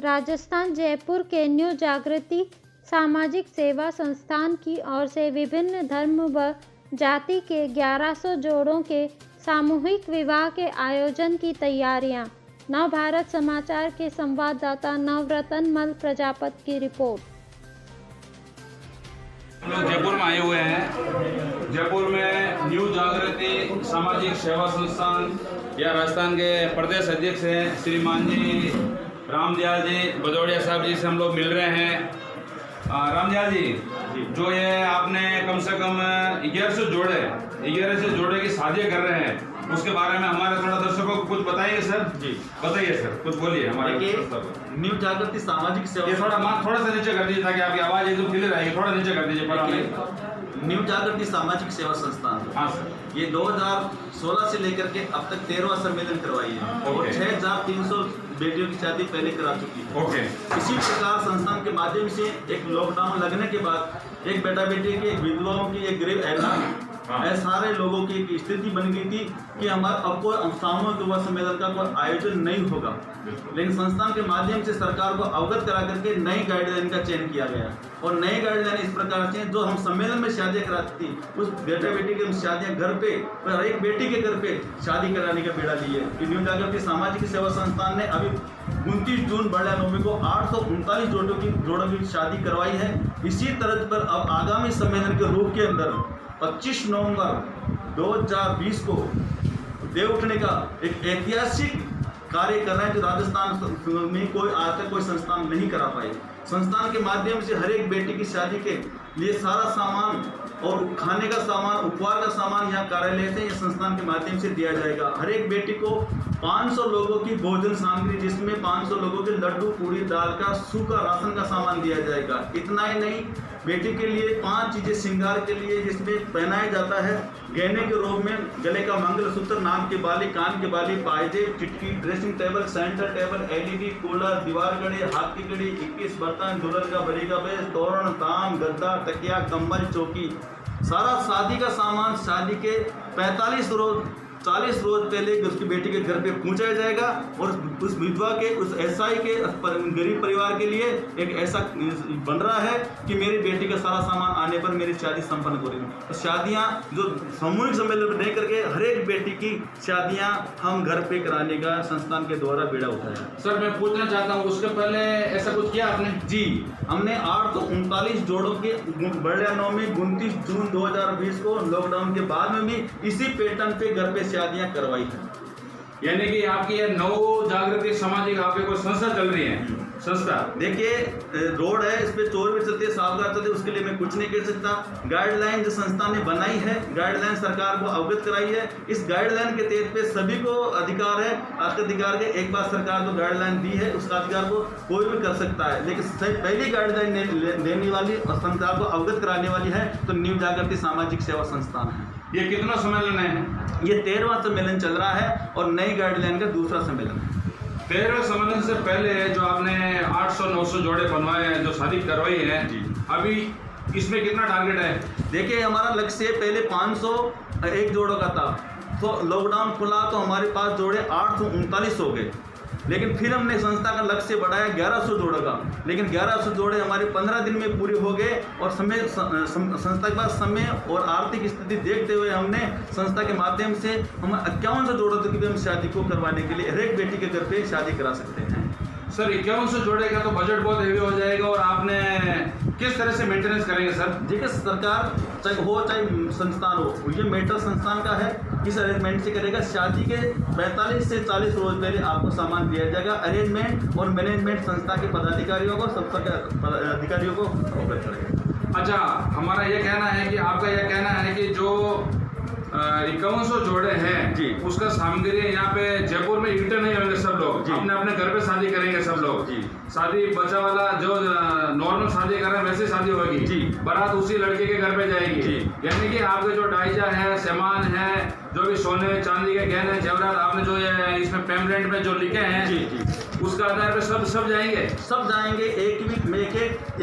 राजस्थान जयपुर के न्यू जागृति सामाजिक सेवा संस्थान की ओर से विभिन्न धर्म व जाति के 1100 जोड़ों के सामूहिक विवाह के आयोजन की तैयारियां। नव भारत समाचार के संवाददाता नवरतन मल प्रजापत की रिपोर्ट। हम लोग जयपुर में आए हुए हैं। जयपुर में न्यू जागृति सामाजिक सेवा संस्थान या राजस्थान के प्रदेश अध्यक्ष हैं श्रीमान जी रामदयाल जी भदौड़िया साहब जी से हम लोग मिल रहे हैं। रामदयाल जी, जो ये आपने कम से कम 1100 जोड़े की शादियाँ कर रहे हैं, उसके बारे में हमारे थोड़ा दर्शकों को कुछ बताइए सर। जी बताइए सर, कुछ बोलिए हमारे। न्यू जागृति सामाजिक सेवा, ये थोड़ा सा नीचे कर दीजिए ताकि आपकी आवाज़ एकदम क्लियर आएगी। थोड़ा नीचे कर दीजिए पर न्यू जागृति सामाजिक सेवा संस्थान। हाँ सर। ये 2016 से लेकर के अब तक 13वां सम्मेलन करवाई है और 6300 बेटियों की शादी पहले करा चुकी है। ओके। इसी प्रकार संस्थान के माध्यम से एक लॉकडाउन लगने के बाद एक बेटा बेटी की, एक विधवाओं की, एक गरीब ऐसे सारे लोगों की एक स्थिति बन गई थी कि हमारा अब कोई सामूहिक विवाह सम्मेलन का कोई आयोजन नहीं होगा। लेकिन संस्थान के माध्यम से सरकार को अवगत करा करके नई गाइडलाइन का चयन किया गया और नई गाइडलाइन इस प्रकार से जो हम सम्मेलन में शादियां कराती थी, उस बेटा बेटी की शादियां घर पे, हर एक बेटी के घर पे शादी कराने का बेड़ा लिए कि न्यू जागृति सामाजिक सेवा संस्थान ने अभी 29 जून बड़ा नवमी को 839 जोड़ों की शादी करवाई है। इसी तरह पर अब आगामी सम्मेलन के रूप के अंदर 25 नवंबर 2020 को देवउठनी का एक ऐतिहासिक कार्य कर रहे हैं जो राजस्थान में कोई आज तक कोई संस्थान नहीं करा पाए। संस्थान के माध्यम से हर एक बेटी की शादी के लिए सारा सामान और खाने का सामान, उपहार का सामान यहाँ कार्यालय से या संस्थान के माध्यम से दिया जाएगा। हर एक बेटी को 500 लोगों की भोजन सामग्री, जिसमें 500 लोगों के लड्डू, पूड़ी, दाल का, सूखा राशन का सामान दिया जाएगा। इतना ही नहीं, बेटी के लिए 5 चीजें श्रृंगार के लिए जिसमें पहनाया जाता है गहने के रूप में गले का मंगलसूत्र, नाक की बाली, कान की बाली, पायजेब, चिटकी, dressing table, centre table, LED, cooler, दीवार घड़ी, हाथ की घड़ी, 21 बर्तन, दुल्हन का बड़ी का बेस, तोरण, ताम, गद्दा, तकिया, कंबल, चौकी, सारा शादी का सामान शादी के 40 रोज पहले उसकी बेटी के घर पे पहुंचाया जाएगा और उस विधवा के, उस SI के गरीब परिवार के लिए एक ऐसा बन रहा है कि मेरी बेटी का सारा सामान आने पर मेरी शादी संपन्न हो रही है। तो शादियां जो सामूहिक सम्मेलन नहीं करके हर एक बेटी की शादियां हम घर पे कराने का संस्थान के द्वारा बेड़ा उठाया। सर मैं पूछना चाहता हूँ, उसके पहले ऐसा कुछ किया आपने? जी, हमने 839 जोड़ों के बड़े नवमी 29 जून 2020 को लॉकडाउन के बाद में भी इसी पैटर्न पे घर पे शादियां करवाई है। यानी कि आपकी ये नव जागृति सामाजिक आपकी कोई संस्था चल रही है? संस्था देखिए, रोड है, इस पे चोर भी चलते हैं, सावधान चलते, उसके लिए मैं कुछ नहीं कह सकता। गाइडलाइन जो संस्था ने बनाई है, गाइडलाइन सरकार को अवगत कराई है, इस गाइडलाइन के तहत पे सभी को अधिकार है। अधिकार के एक बार सरकार जो गाइडलाइन दी है उसका अधिकार को कोई भी कर सकता है, लेकिन पहली गाइडलाइन देने वाली और सरकार को अवगत कराने वाली है तो न्यू जागृति सामाजिक सेवा संस्थान है। ये कितना सम्मेलन है? ये 13वां सम्मेलन चल रहा है और नई गाइडलाइन का दूसरा सम्मेलन है। 13वें सम्मेलन से पहले जो आपने 800-900 जोड़े बनवाए हैं, जो शादी करवाई है, अभी इसमें कितना टारगेट है? देखिए, हमारा लक्ष्य पहले 501 जोड़ों का था, तो लॉकडाउन खुला तो हमारे पास जोड़े 839 हो गए। लेकिन फिर हमने संस्था का लक्ष्य बढ़ाया 1100 जोड़ों का, लेकिन 1100 जोड़े हमारे 15 दिन में पूरे हो गए और संस्था के पास समय और आर्थिक स्थिति देखते हुए हमने संस्था के माध्यम से हम 5100 जोड़ों तक भी हम शादी को करवाने के लिए हर एक बेटी के घर पे शादी करा सकते हैं। सर 5100 जोड़े का तो बजट बहुत हेवी हो जाएगा और आपने किस तरह से मेंटेनेंस करेंगे सर? देखिए, सरकार चाहे संस्थान हो, ये मैटर संस्थान का है, इस अरेंजमेंट से करेगा। शादी के 45 से 40 रोज पहले आपको सामान दिया जाएगा। अरेंजमेंट और मैनेजमेंट संस्था के पदाधिकारियों को, सबका अधिकारियों को अवगत करेगा। अच्छा, हमारा ये कहना है कि आपका यह कहना है कि जो 5100 जोड़े हैं जी, उसका सामग्री यहाँ पे जयपुर में इकट्ठे नहीं होंगे। सब लोग अपने अपने घर पे शादी करेंगे। सब लोग जी, शादी बच्चा वाला जो नॉर्मल शादी कर रहे हैं वैसे शादी होगी जी। बारात उसी लड़के के घर पे जाएगी जी। यानी कि आपके जो डाइजा है, सामान है, जो भी सोने चांदी के गहने जेवरात आपने जो ये इसमें पेम्पलेट में जो लिखे हैं जी जी उसका आधार पे सब जाएंगे। सब जाएंगे।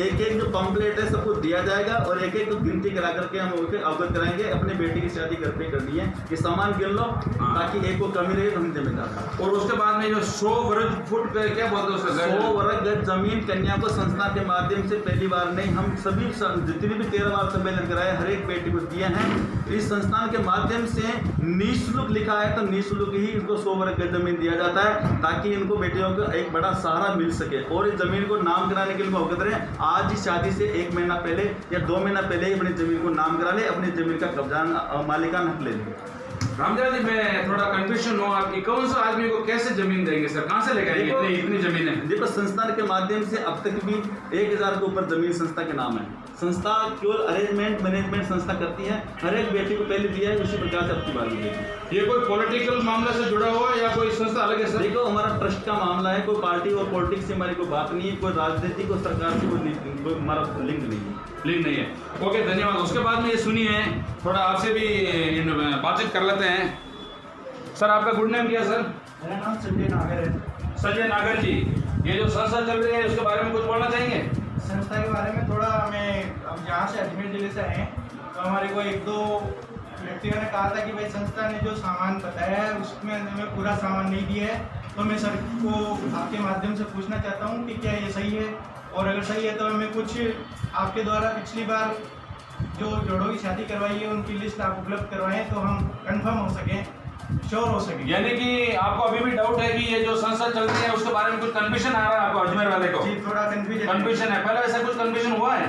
एक जो पंपलेट है सबको दिया जाएगा और एक गिनती करा करके हम उनके अवगत कराएंगे। अपने बेटी की शादी घर पे करनी है, ये सामान गिन लो ताकि एक को कमी रहे तो हम जिम्मेदार। और उसके बाद में जो 100 वर्ग फुट पे क्या बोलते हैं उसका 100 वर्ग गज जमीन कन्या को संस्था के माध्यम से पहली बार नहीं, हम सभी जितनी भी 13 बार सम्मेलन कराए हर एक बेटी को दिए हैं। इस संस्थान के माध्यम से निःशुल्क लिखा है तो निःशुल्क ही इनको 100 वर्ग गज जमीन दिया जाता है ताकि इनको बेटियों को एक बड़ा सहारा मिल सके। और इस जमीन को नाम कराने के लिए अवगत रहे, आज ही शादी से 1 महीना पहले या 2 महीना पहले ही अपनी जमीन को नाम करा ले, अपनी जमीन का कब्जा मालिकाना हक ले ले। रामदयाल जी, मैं थोड़ा कंफ्यूजन हूँ आपकी, कौन सा आदमी को कैसे जमीन देंगे सर, कहाँ से लेके आएंगे इतनी जमीनें? देखो संस्थान के माध्यम से अब तक भी 1000 के ऊपर जमीन संस्था के नाम है। संस्था केवल अरेंजमेंट मैनेजमेंट संस्था करती है, हर एक बेटी को पहले दिया है, उसी प्रकार से आपकी बात देगी। ये कोई पॉलिटिकल मामला से जुड़ा हुआ है या कोई संस्था अलग है सर? देखो हमारा ट्रस्ट का मामला है, कोई पार्टी और पॉलिटिक्स से हमारी कोई बात नहीं है, कोई राजनीतिक और सरकार से कोई हमारा लिंक नहीं है। लिंक नहीं है। ओके, धन्यवाद। उसके बाद में ये सुनिए, थोड़ा आपसे भी बातचीत कर लेते हैं। सर आपका गुड नेम क्या सर? मेरा नाम संजय नागर है। संजय नागर जी, ये जो संस्था चल रही है उसके बारे में कुछ बोलना चाहेंगे? संस्था के बारे में थोड़ा हमें, अब यहाँ से अजमेर जिले से आए तो हमारे को 1-2 व्यक्तियों ने कहा था कि भाई संस्था ने जो सामान बताया है उसमें हमें पूरा सामान नहीं दिया है, तो मैं सर को आपके माध्यम से पूछना चाहता हूँ कि क्या ये सही है, और अगर सही है तो हमें कुछ आपके द्वारा पिछली बार जो जोड़ों की शादी करवाई है उनकी लिस्ट आप उपलब्ध करवाएं तो हम कंफर्म हो सकें, श्योर हो सके। यानी कि आपको अभी भी डाउट है कि ये जो संस्था चल रही है उसके बारे में कुछ कंफ्यूजन आ रहा है आपको अजमेर वाले को? जी, थोड़ा कंफ्यूजन है। पहले ऐसा कुछ कंफ्यूजन हुआ है?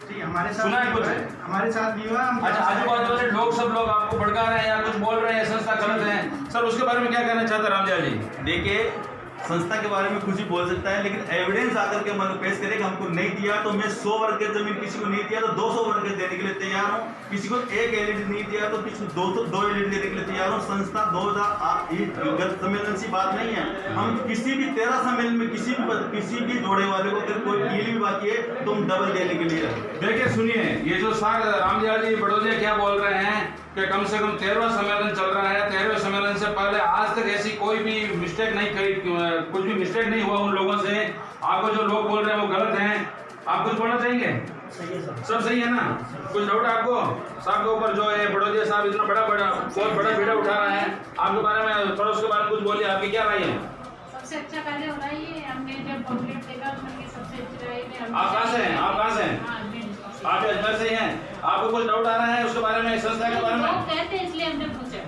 जी, हमारे साथ सुना है कुछ? हमारे साथ भी हुआ। अच्छा, आजू बाजू वाले लोग सब लोग आपको भड़का रहे हैं या कुछ बोल रहे हैं संस्था गलत है, सर उसके बारे में क्या कहना चाहते हैं रामदयाल जी? देखिए संस्था के बारे में कुछ ही बोल सकता है, लेकिन एविडेंस आकर के मन पेश करेगा हमको नहीं दिया तो मैं 100 वर्ग गज जमीन किसी को नहीं दिया तो 200 वर्ग गज देने के लिए तैयार हूँ। किसी को 1 एलईडी नहीं दिया तो किसी को 2 एलईडी देने के लिए तैयार हूँ। संस्था 2000 सम्मेलन सी बात नहीं है। हम किसी भी 13 सम्मेलन में किसी भी जोड़े वाले को अगर कोई कील भी बाकी है तो हम डबल देने के लिए। देखिए सुनिए, ये जो सर रामदयाल जी बड़ौदिया क्या बोल रहे हैं कि कम से कम 13वां सम्मेलन चल रहा है, 13वें सम्मेलन से पहले आज तक ऐसी कोई भी मिस्टेक नहीं करी, कुछ भी मिस्टेक नहीं हुआ उन लोगों से। आपको जो लोग बोल रहे हैं वो गलत हैं, आप कुछ बोलना चाहेंगे? सही है सर। सब सही है ना? कुछ डाउट है आपको साहब के ऊपर? जो है बड़ौदिया साहब इतना बहुत बड़ा वीडियो उठा रहा है आपके बारे में, थोड़ा उसके बारे में कुछ बोलिए, आपकी क्या राय है? सबसे अच्छा कार्य हो रहा है ये, हमने जब पॉम्पलेट देखा उसमें सबसे अच्छी राय है। आप कहाँ से हैं? आप कहाँ से हैं? आप अजमेर से ही हैं। आपको कुछ डाउट आ रहा है उसके बारे में, संस्था के बारे में? लोग कहते हैं इसलिए हमने पूछा।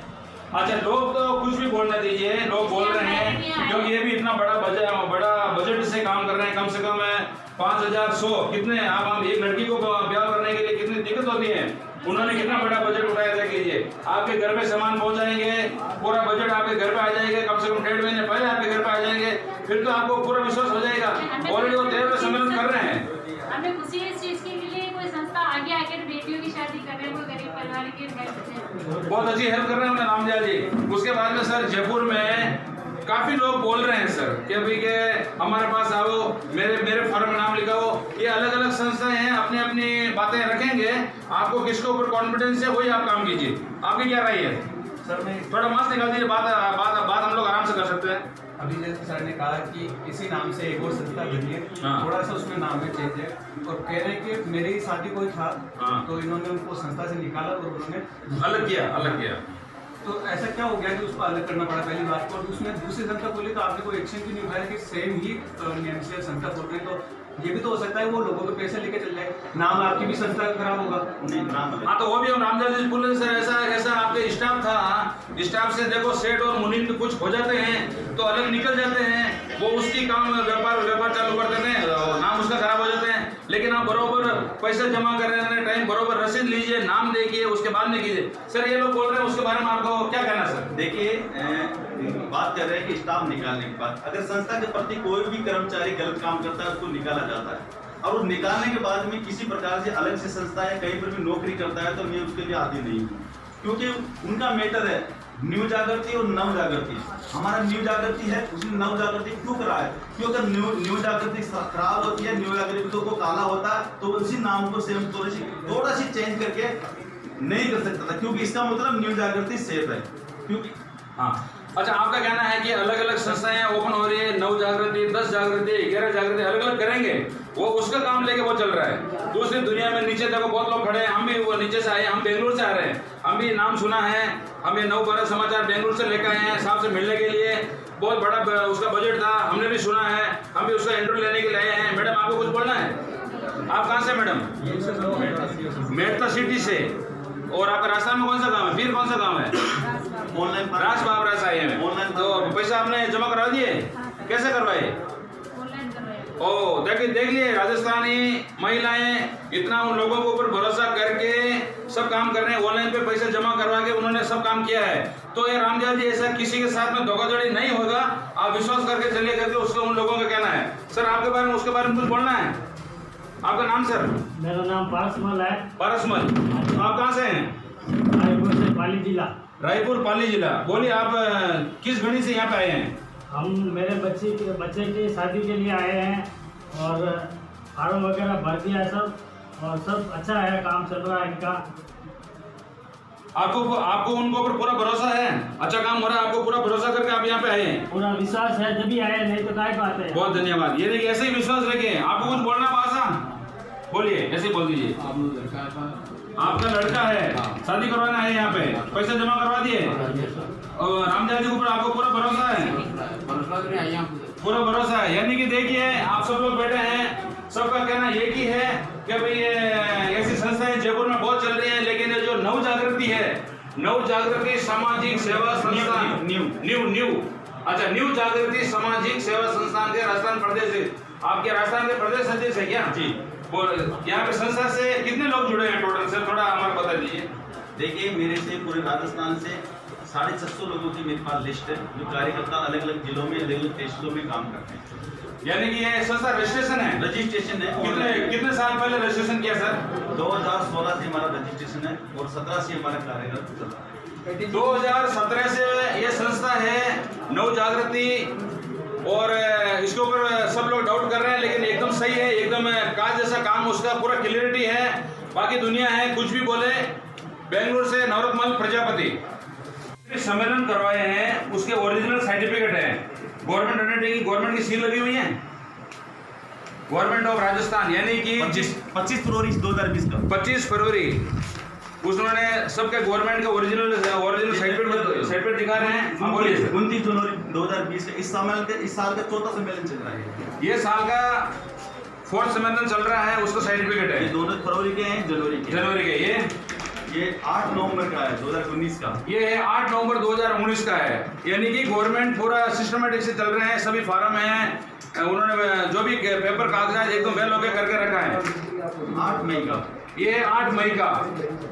अच्छा, लोग तो कुछ भी बोलने दीजिए, लोग बोल रहे हैं क्योंकि ये भी इतना बड़ा बजट से काम कर रहे हैं। कम से कम 5100 कितने, आप एक लड़की को ब्याह करने के लिए कितनी दिक्कत होती है, उन्होंने कितना बड़ा बजट उठाया था। कीजिए, आपके घर पे सामान पहुंचाएंगे, पूरा बजट आपके घर पे आ जाएगा, कम से कम 1.5 महीने पहले आपके घर पे आ जाएंगे, फिर तो आपको पूरा विश्वास हो जाएगा। ऑलरेडी वो 13वें सम्मेलन कर रहे हैं। हमें खुशी है इस चीज के लिए, कोई संस्था आगे आकर बेटियों की शादी कर रहे हैं, कोई गरीब परिवार की हेल्प, बहुत अच्छी हेल्प कर रहे हैं रामदयाल जी। उसके बाद में सर जयपुर में काफी लोग बोल रहे हैं सर कि भाई के हमारे पास आओ, मेरे फॉर्म में नाम लिखाओ। ये अलग अलग संस्थाएं हैं, अपनी अपनी बातें रखेंगे, आपको किसके ऊपर कॉन्फिडेंस है वही आप काम कीजिए। आपकी क्या राय है सर? मैं थोड़ा मास्क निकाल दीजिए, बात हम लोग आराम से कर सकते हैं। अभी जैसे सर ने कहा कि इसी नाम से एक और संस्था बनी है, थोड़ा सा उसमें नाम में चेंज है, और कह रहे हैं कि मेरी साथी कोई था तो इन्होंने उनको संस्था से निकाला और उन्होंने अलग किया। तो ऐसा क्या हो गया कि उसको अलग करना पड़ा पहली बात को, और उसमें दूसरी संस्था खोली तो आपने कोई एक्शन क्यों नहीं उठाया कि सेम ही नियम से संस्था खोल रहे हैं? तो ये भी तो हो सकता है वो लोगों के पैसे लेके चल जाए, नाम आपकी भी संस्था खराब होगा। नहीं, नाम हाँ, तो वो भी हम रामदयाल जी बोल रहे सर, ऐसा आपके स्टाफ था, स्टाफ से देखो सेठ और मुनीम कुछ हो जाते हैं तो अलग निकल जाते हैं, वो उसकी काम व्यापार चालू कर देते हैं, नाम उसका खराब हो जाते हैं। लेकिन आप बरोबर पैसे जमा कर रहे हैं, टाइम बरोबर रसीद लीजिए, नाम देखिए, उसके बाद में कीजिए। सर ये लोग बोल रहे हैं, उसके बारे में आपको क्या कहना है सर? देखिए बात कर रहे हैं कि स्टाफ निकालने के बाद अगर संस्था के प्रति कोई भी कर्मचारी गलत काम करता है उसको निकाला जाता है, और वो निकालने के बाद में किसी प्रकार से अलग से संस्था या कहीं पर भी नौकरी करता है तो मैं उसके लिए आदी नहीं हूँ, क्योंकि उनका मैटर है न्यू जागृति और नव जागृति। हमारा न्यू जागृति है, उसने नव जागृति क्यों करा है? क्योंकि अगर न्यू जागृति खराब होती है, न्यू जागृति को काला होता है, तो उसी नाम को सेम थोड़ा सी चेंज करके नहीं कर सकता था, क्योंकि इसका मतलब न्यू जागृति सेफ है। क्योंकि हाँ, अच्छा, आपका कहना है कि अलग अलग संस्थाएं ओपन हो रही है, 9 जागृति, 10 जागृति, 11 जागृति अलग अलग करेंगे, वो उसका काम लेके वो चल रहा है। दूसरी दुनिया में नीचे देखो बहुत लोग खड़े हैं, हम भी वो नीचे से आए, हम बेंगलुरु से आ रहे हैं, हम भी नाम सुना है, हमें 9 12 समाचार बेंगलुरु से लेकर आए हैं साहब से मिलने के लिए, बहुत बड़ा उसका बजट था, हमने भी सुना है, हम भी उसका इंटरव्यू लेने के लिए आए हैं। मैडम, आपको कुछ बोलना है? आप कहाँ से मैडम? मेड़ता सिटी से। और आपका राजस्थान में कौन सा गांव है? फिर कौन सा गांव है? ऑनलाइन राज बाबरा से आए हैं। ऑनलाइन तो पैसा आपने जमा करवा दिए? कैसे करवाए? ऑनलाइन कर रहे हैं। ओ, देख लिए राजस्थानी महिलाएं इतना उन लोगों के ऊपर भरोसा करके सब काम कर रहे हैं, ऑनलाइन पे पैसे जमा करवा के उन्होंने सब काम किया है। तो ये रामदयाल जी, ऐसा किसी के साथ में धोखाधड़ी नहीं होगा, आप विश्वास करके चलिए करके उसको उन लोगों का कहना है। सर, आपके बारे में उसके बारे में कुछ बोलना है? आपका नाम सर? मेरा नाम पारसमल है। पारसमल। आप कहाँ से हैं? रायपुर से पाली जिला। रायपुर पाली जिला। बोलिए, आप किस घड़ी से यहाँ पे आए हैं? हम मेरे बच्चे की शादी के लिए आए हैं और फार्म वगैरह भर दिया है सब, और सब अच्छा है, काम चल रहा है इनका। आपको उनको ऊपर पूरा भरोसा है? अच्छा काम हो रहा है, आपको पूरा भरोसा करके आप यहाँ पे आए हैं? पूरा विश्वास है, जब भी आए, नहीं तो काय बात है। बहुत धन्यवाद। ये देखिए, ऐसे ही विश्वास रखें। आपको कुछ बोलना पासा? बोलिए, ऐसे ही बोल दीजिए। आपका लड़का है, शादी करवाना है यहाँ पे, पैसा जमा करवा दिए और रामदयाल जी के ऊपर आपको पूरा भरोसा है? पूरा भरोसा है। यानी कि देखिए, आप सब लोग बैठे हैं, सबका कहना एक ही है कि भाई ये ऐसी संस्थाएं जयपुर में बहुत चल रही हैं, लेकिन ये जो 9 जागृति है, 9 जागृति सामाजिक सेवा संस्थान, न्यू जागृति सामाजिक सेवा संस्थान के राजस्थान प्रदेश से, आपके राजस्थान के प्रदेश अध्यक्ष है क्या? जी। यहाँ पे संस्था से कितने लोग जुड़े हैं टोटल से, थोड़ा हमारे बता दीजिए। देखिए, मेरे से पूरे राजस्थान से 650 लोगों की मेरे पास लिस्ट है, जो कार्यकर्ता अलग अलग जिलों में, अलग अलग तहसीलों में काम करते हैं। यानी कि ये संस्था रजिस्ट्रेशन है? रजिस्ट्रेशन है। कितने साल पहले रजिस्ट्रेशन किया सर? 2016 से हमारा रजिस्ट्रेशन है और 17 से हमारा कार्यक्रम चल रहा है। 2017 से ये संस्था है 9 जागृति, और इसके ऊपर सब लोग डाउट कर रहे हैं, लेकिन एकदम सही है, एकदम काज जैसा काम, उसका पूरा क्लियरिटी है। बाकी दुनिया है कुछ भी बोले। बेंगलुरु से नवरत्मल प्रजापति सम्मेलन करवाए हैं, उसके ओरिजिनल सर्टिफिकेट है, गवर्नमेंट अंडरटेकिंग, गवर्नमेंट की सील लगी हुई है, गवर्नमेंट ऑफ राजस्थान। यानी कि 25 फरवरी 2020 का 25 फरवरी उन्होंने सबके गवर्नमेंट का ओरिजिनल सर्टिफिकेट दिखा रहे हैं। 29 जनवरी 2020 का इस साल का 4था सम्मेलन चल रहा है। ये साल का 4th सम्मेलन चल रहा है, उसका सर्टिफिकेट है। ये 2 फरवरी के हैं, जनवरी के। ये 8 नवंबर का है 2019 का। ये है 8 नवंबर 2019 का है। यानी कि गवर्नमेंट पूरा सिस्टमेटिक से चल रहे हैं, सभी फार्म हैं, उन्होंने जो भी पेपर कागजात एकदम वेल होके करके रखा है। 8 मई का। ये है 8 मई का।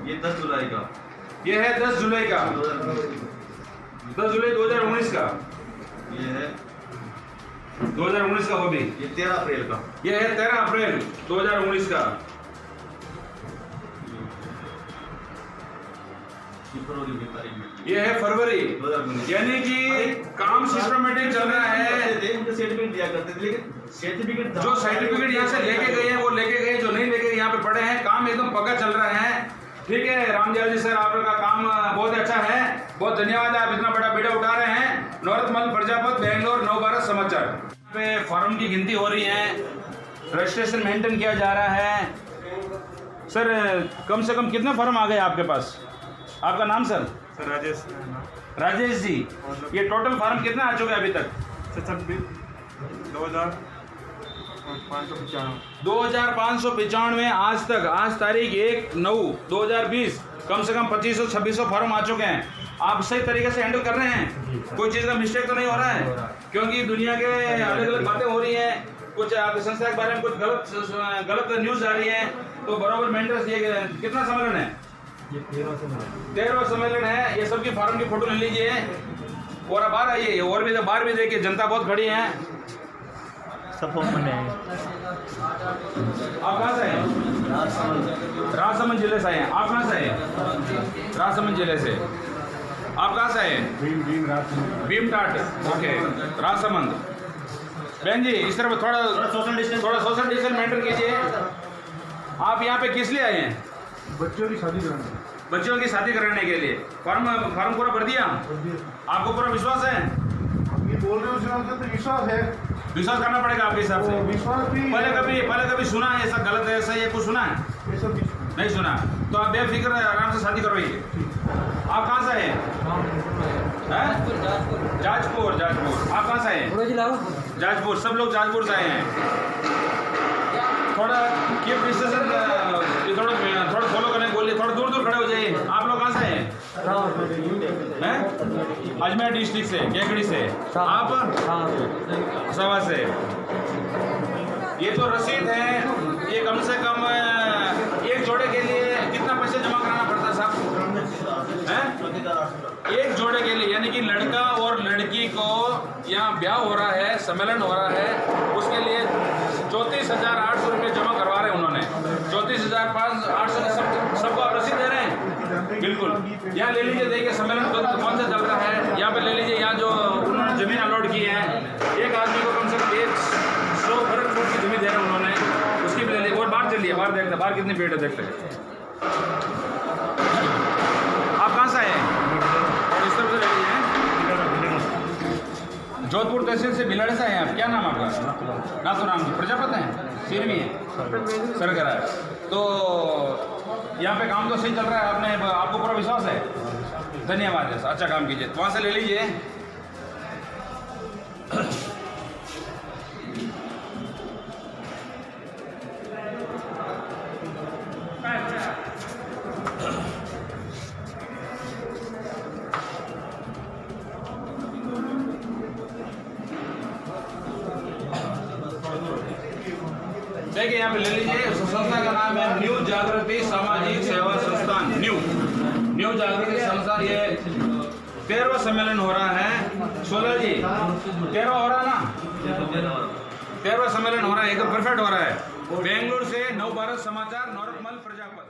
ये 10 जुलाई का। ये है 10 जुलाई का। 10 जुलाई 2019 का। ये है 2019 का। वो भी ये 13 अप्रैल का। ये है 13 अप्रैल 2019 का। ये है फरवरी। यानी कि काम सिस्टमेटिक चल रहा है। सर्टिफिकेट दिया करते थे, लेकिन सर्टिफिकेट जो सर्टिफिकेट यहाँ से लेके गए हैं वो लेके गए, जो नहीं लेके यहाँ पे पड़े हैं। काम एकदम पक्का चल रहा है। ठीक है रामदयाल जी सर, आपका काम बहुत अच्छा है, बहुत धन्यवाद। आप इतना बड़ा बीड़ा उठा रहे हैं। नवरत्मल प्रजापत, बेंगलोर, 9/12 समाचार पे फॉर्म की गिनती हो रही है, रजिस्ट्रेशन मेंटेन किया जा रहा है। सर कम से कम कितने फॉर्म आ गए आपके पास? आपका नाम सर? राजेश जी। ये टोटल फार्म कितना आ चुके हैं अभी तक? 2595 आज तक, आज तारीख 1/9/2020 कम से कम 2500-2600 फार्म आ चुके हैं। आप सही तरीके से हैंडल कर रहे हैं? कोई चीज़ का मिस्टेक तो नहीं हो रहा है? क्योंकि दुनिया के अलग अलग बातें हो रही हैं, कुछ आपकी संस्था के बारे में कुछ गलत न्यूज़ आ रही है, तो बराबर मेंटेन। ये कितना सम्मेलन है? ये 13 सम्मेलन है। ये सबकी फार्म की फोटो ले लीजिए और अब बाहर आइए, और भी बाहर भी देखिए, जनता बहुत खड़ी है। सब फॉर्म बने हैं। आप कहाँ से हैं? राजसमंद जिले से आए हैं। आप कहाँ से हैं? राजसमंद जिले से। आप कहाँ से आए? भीमटाट। ओके, राजसमंद। बहन जी इस तरफ थोड़ा सोशल डिस्टेंस मेंटेन कीजिए। आप यहाँ पे किस लिए आए हैं? बच्चों की शादी कराना। बच्चों की शादी कराने के लिए फॉर्म पूरा भर दिया? आपको पूरा विश्वास है? बोल रहे हो तो विश्वास है, विश्वास करना पड़ेगा आपके हिसाब से। विश्वास भी पहले कभी सुना है ऐसा गलत है, ऐसा ये कुछ सुना है? ये सब नहीं सुना। तो आप बेफिक्र आराम से शादी करवाइए। आप कहाँ से हैं? जाजपुर। आप कहाँ से हैं? जाजपुर। सब लोग जाजपुर से आए हैं। थोड़ा कीप डिस्टेंस, थोड़ा फॉलो करने बोलिए, थोड़ा दूर खड़े हो जाइए। आप लोग कहाँ से हैं? अजमेर डिस्ट्रिक्ट से, केकड़ी से। आप सवा से। ये तो रसीद है, ये कम से कम एक जोड़े के लिए कितना पैसे जमा कराना पड़ता है साहब? एक जोड़े के लिए, यानी कि लड़का और लड़की को यहाँ ब्याह हो रहा है, सम्मेलन हो रहा है, उसके लिए 34,800 रुपये जमा करवा रहे हैं उन्होंने। 34,800 सबको आप रसीद दे रहे हैं? बिल्कुल। यहाँ ले लीजिए, देखिए सम्मेलन कौन सा चल रहा है, यहाँ पे ले लीजिए। यहाँ जो उन्होंने ज़मीन अलॉट की है, एक आदमी को कम से कम 100 वर्ग फुट की ज़मीन दे रहे हैं उन्होंने, उसकी भी ले लीजिए। और बाहर चलिए, बाहर देखते, बाहर कितनी भीड़ है देखते हैं। आप कहाँ से आए हैं? और इस तरफ से ले लीजिए। जोधपुर तहसील से भिलाड़ से हैं आप। क्या नाम आपका? नाथुराम जी। प्रजापति हैं? सिरवी हैं? सरगरा है। तो यहाँ पे काम तो सही चल रहा है, आपको पूरा विश्वास है? धन्यवाद है, अच्छा काम कीजिए। वहाँ से ले लीजिए। देखिए यहाँ पे ले लीजिए। संस्था का नाम है न्यू जागृति सामाजिक सेवा संस्थान। न्यू जागृति संस्थान। ये 13वां सम्मेलन हो रहा है। 16 जी 13वां हो रहा ना? 13वां सम्मेलन हो रहा है, एकदम परफेक्ट हो रहा है। बेंगलुरु से नव भारत समाचार, नौरतमल प्रजापत।